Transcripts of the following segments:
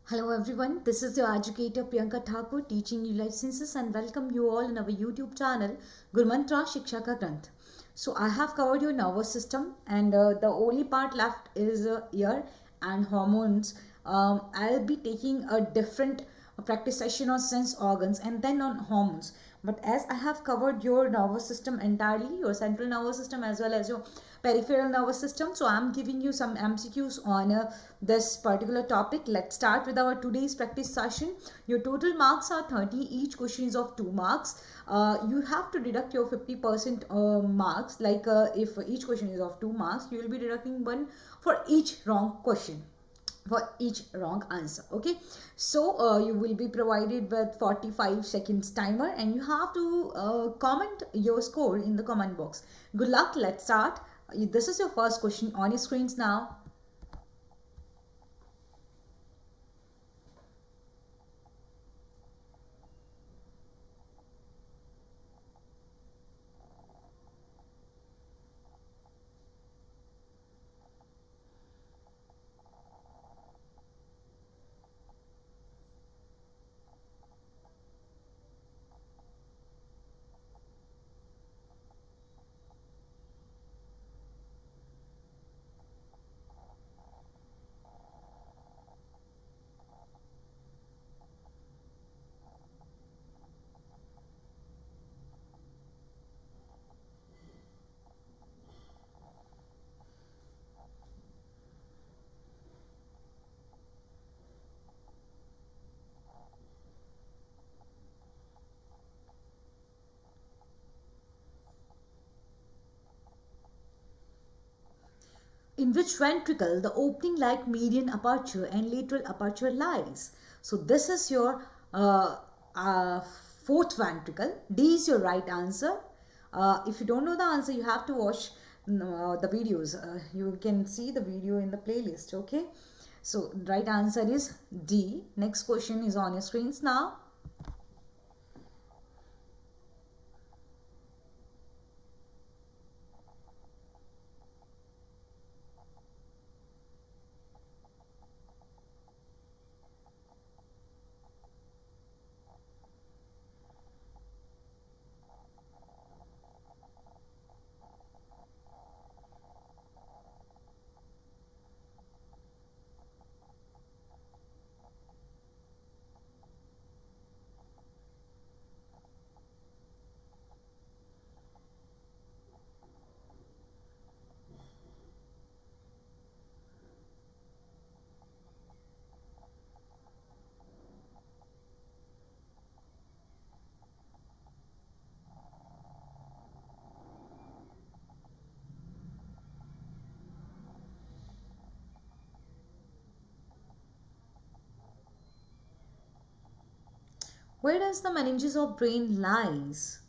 Hello everyone, this is your educator Priyanka Thakur teaching you life sciences and welcome you all in our YouTube channel Gurmantra Shiksha Ka Granth. So I have covered your nervous system and the only part left is ear and hormones. I'll be taking a different practice session on sense organs and then on hormones. But as I have covered your nervous system entirely, your central nervous system as well as your peripheral nervous system, so I'm giving you some MCQs on this particular topic. Let's start with our today's practice session. Your total marks are 30. Each question is of 2 marks. You have to deduct your 50% marks. If each question is of 2 marks, you will be deducting 1 for each wrong question, for each wrong answer. Okay, so you will be provided with 45 seconds timer and you have to comment your score in the comment box. Good luck. Let's start. This is your first question on your screens now. In which ventricle the opening like median aperture and lateral aperture lies? So this is your uh, fourth ventricle. D is your right answer. If you don't know the answer, you have to watch the videos. You can see the video in the playlist. Okay, so right answer is D. Next question is on your screens now. Where does the meninges of brain lies?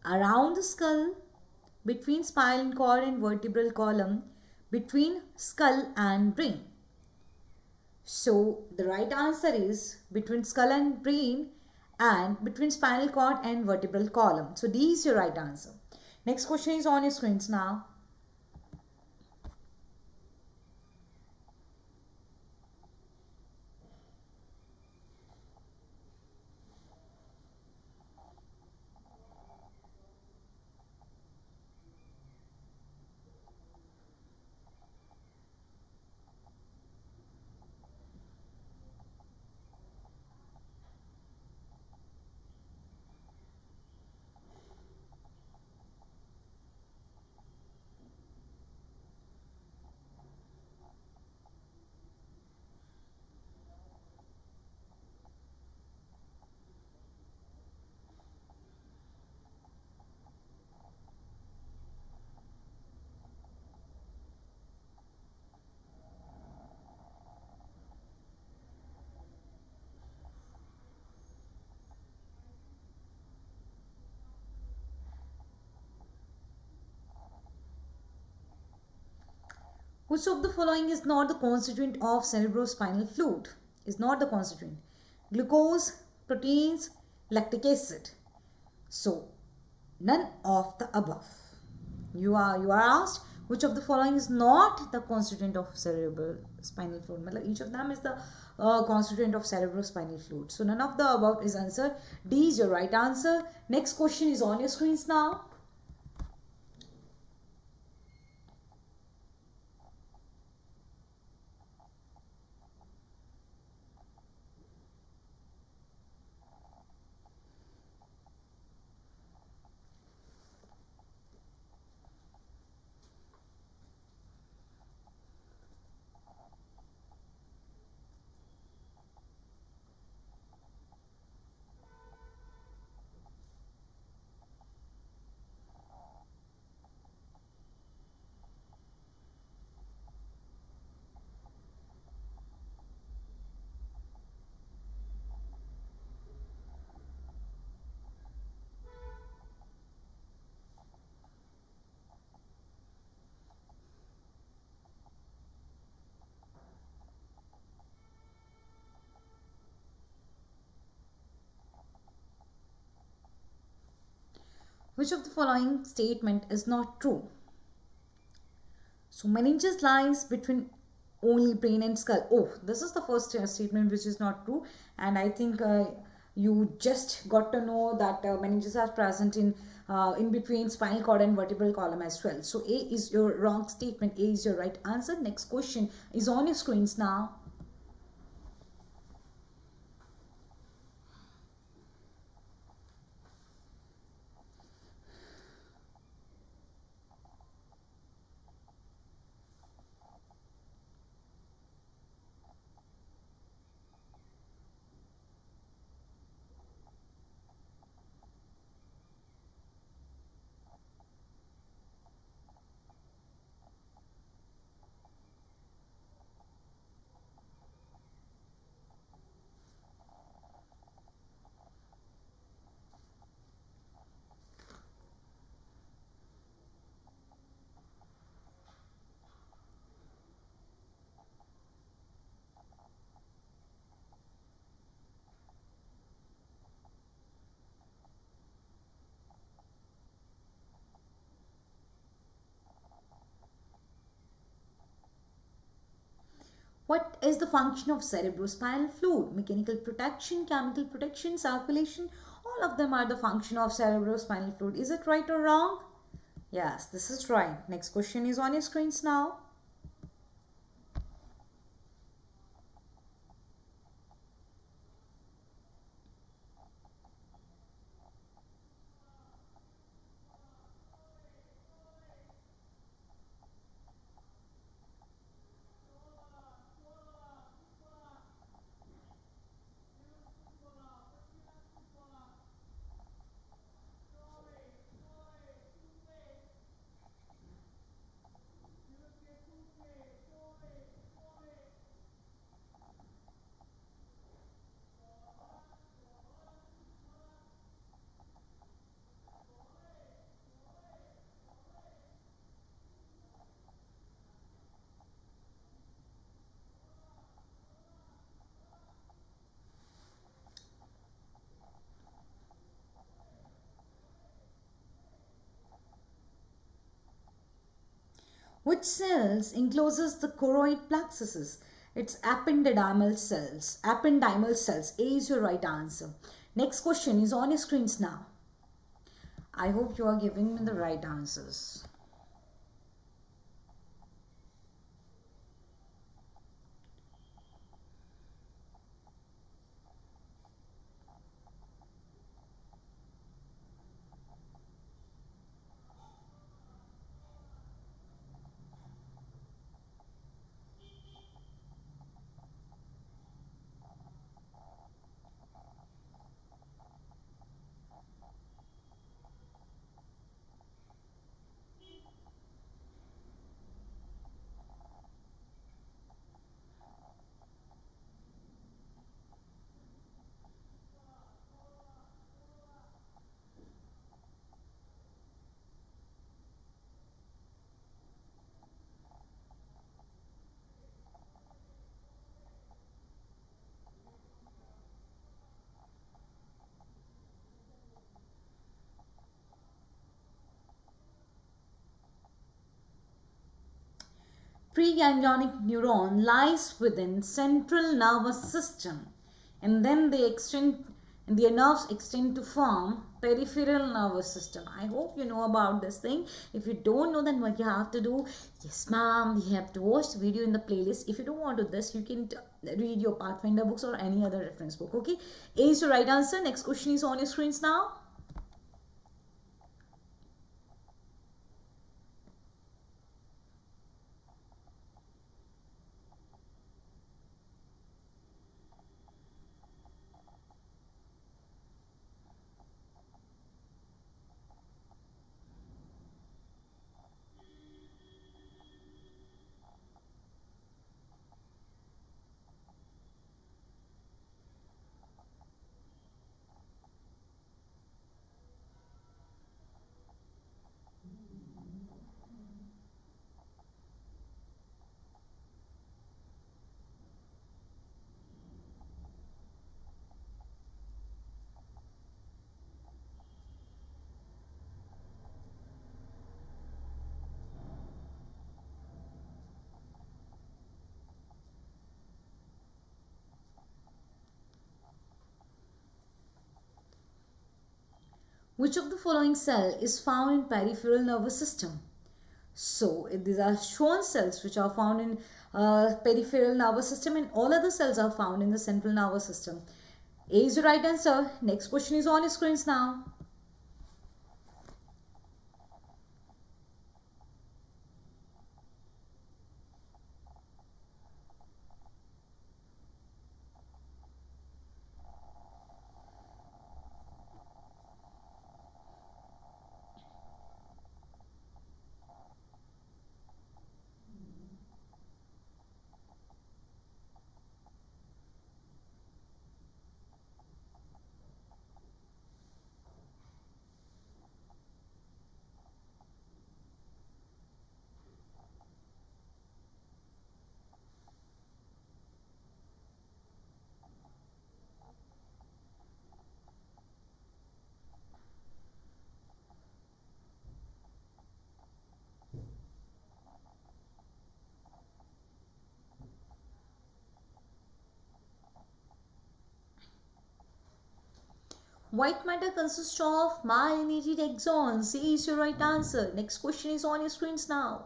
Around the skull, between spinal cord and vertebral column, between skull and brain. So the right answer is between skull and brain and between spinal cord and vertebral column. So D is your right answer. Next question is on your screens now. Which of the following is not the constituent of cerebrospinal fluid? Is not the constituent. Glucose, proteins, lactic acid. So none of the above. You are asked Which of the following is not the constituent of cerebral spinal fluid? Matlab, each of them is the constituent of cerebrospinal fluid. So none of the above is answered. D is your right answer. Next question is on your screens now. Which of the following statement is not true? So meninges lies between only brain and skull. Oh, this is the first statement which is not true, and I think you just got to know that meninges are present in between spinal cord and vertebral column as well. So A is your wrong statement. A is your right answer. Next question is on your screens now. What is the function of cerebrospinal fluid? Mechanical protection, chemical protection, circulation, all of them are the function of cerebrospinal fluid. Is it right or wrong? Yes, this is right. Next question is on your screens now. Which cells encloses the choroid plexuses? It's ependymal cells. Ependymal cells. A is your right answer. Next question is on your screens now. I hope you are giving me the right answers. Preganglionic neuron lies within central nervous system, and then they extend, and their nerves extend to form peripheral nervous system. I hope you know about this thing. If you don't know, then what you have to do, yes ma'am, you have to watch the video in the playlist. If you don't want to do this, you can read your Pathfinder books or any other reference book. Okay, A is the right answer. Next question is on your screens now. Which of the following cell is found in peripheral nervous system? So these are shown cells which are found in peripheral nervous system, and all other cells are found in the central nervous system. A is the right answer. Next question is on your screens now. White matter consists of myelinated axons. C is your right answer. Next question is on your screens now.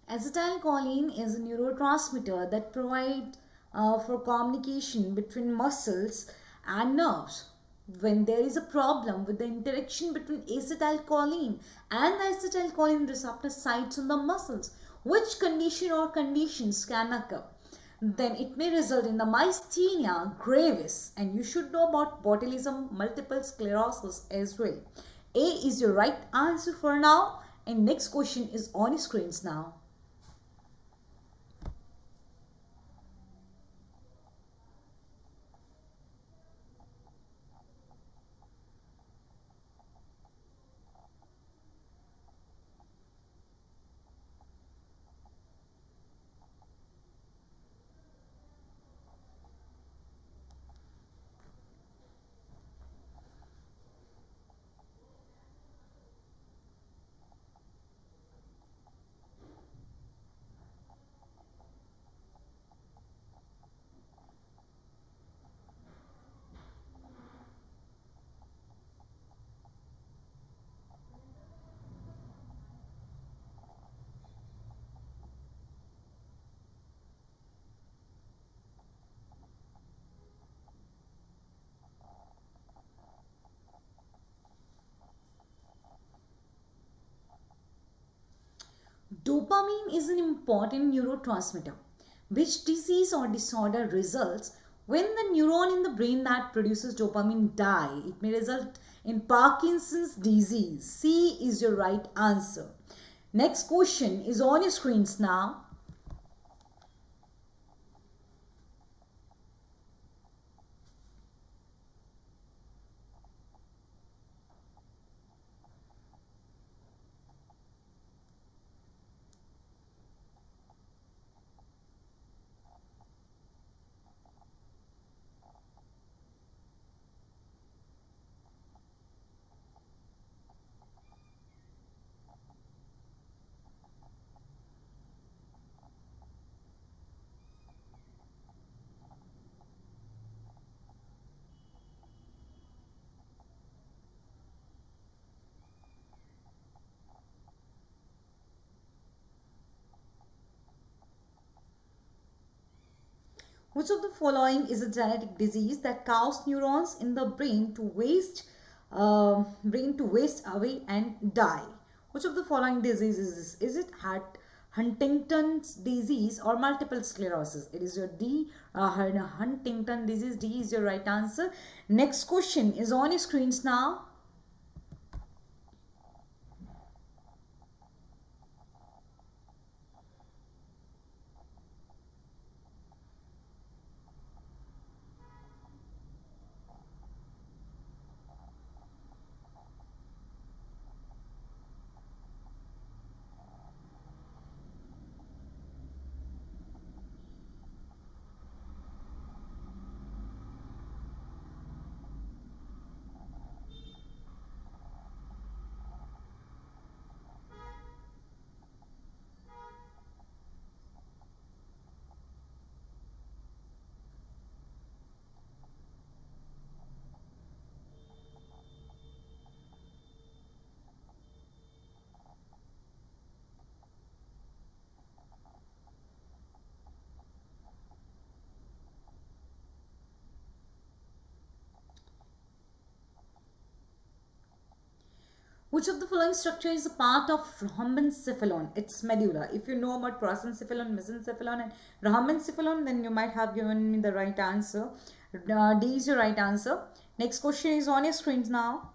Acetylcholine is a neurotransmitter that provides for communication between muscles and nerves. When there is a problem with the interaction between acetylcholine and the acetylcholine receptor sites on the muscles, which condition or conditions can occur? Then it may result in the myasthenia gravis, and you should know about botulism multiple sclerosis as well. A is your right answer for now, and next question is on your screens now. Dopamine is an important neurotransmitter. Which disease or disorder results when the neuron in the brain that produces dopamine die? It may result in Parkinson's disease. C is your right answer. Next question is on your screens now. Which of the following is a genetic disease that causes neurons in the brain to waste away and die? Which of the following disease is this? Is it Huntington's disease or multiple sclerosis? It is your D, Huntington disease. D is your right answer. Next question is on your screens now. Which of the following structure is a part of rhombencephalon? It's medulla. If you know about prosencephalon, mesencephalon, and rhombencephalon, then you might have given me the right answer. D is your right answer. Next question is on your screens now.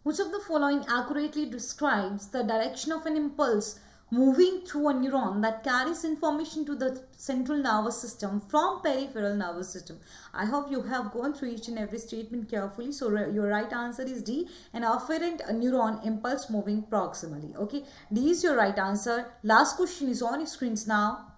Which of the following accurately describes the direction of an impulse moving through a neuron that carries information to the central nervous system from peripheral nervous system? I hope you have gone through each and every statement carefully. So your right answer is D, an afferent neuron impulse moving proximally. Okay, D is your right answer. Last question is on your screens now.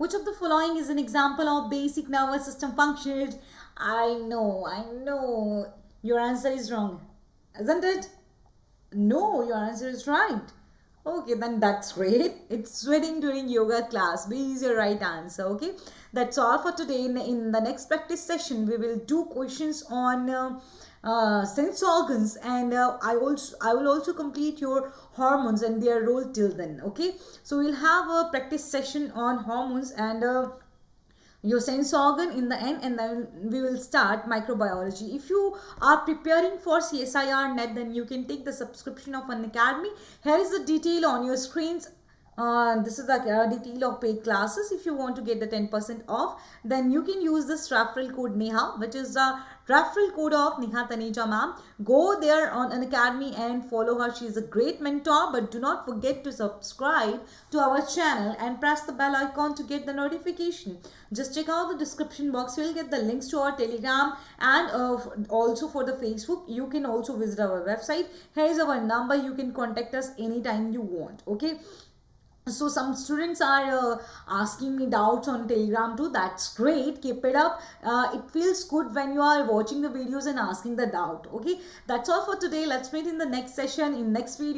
Which of the following is an example of basic nervous system functions? I know. Your answer is wrong, isn't it? No, your answer is right. Okay, then that's great. It's sweating during yoga class. B is your right answer. Okay, that's all for today. In the next practice session, we will do questions on sense organs, and I will also complete your hormones and their role till then. Okay, so we'll have a practice session on hormones and your sense organ in the end, and then we will start microbiology. If you are preparing for CSIR net, then you can take the subscription of an academy. Here is the detail on your screens. This is the detail of paid classes. If you want to get the 10% off, then you can use this referral code Neha, which is the referral code of Neha Taneja ma'am. Go there on an academy and follow her. She is a great mentor. But do not forget to subscribe to our channel and press the bell icon to get the notification. Just check out the description box. You will get the links to our Telegram and also for the Facebook. You can also visit our website. Here is our number. You can contact us anytime you want. Okay. So some students are asking me doubts on Telegram too. That's great. Keep it up. It feels good when you are watching the videos and asking the doubt. Okay. That's all for today. Let's meet in the next session in next video.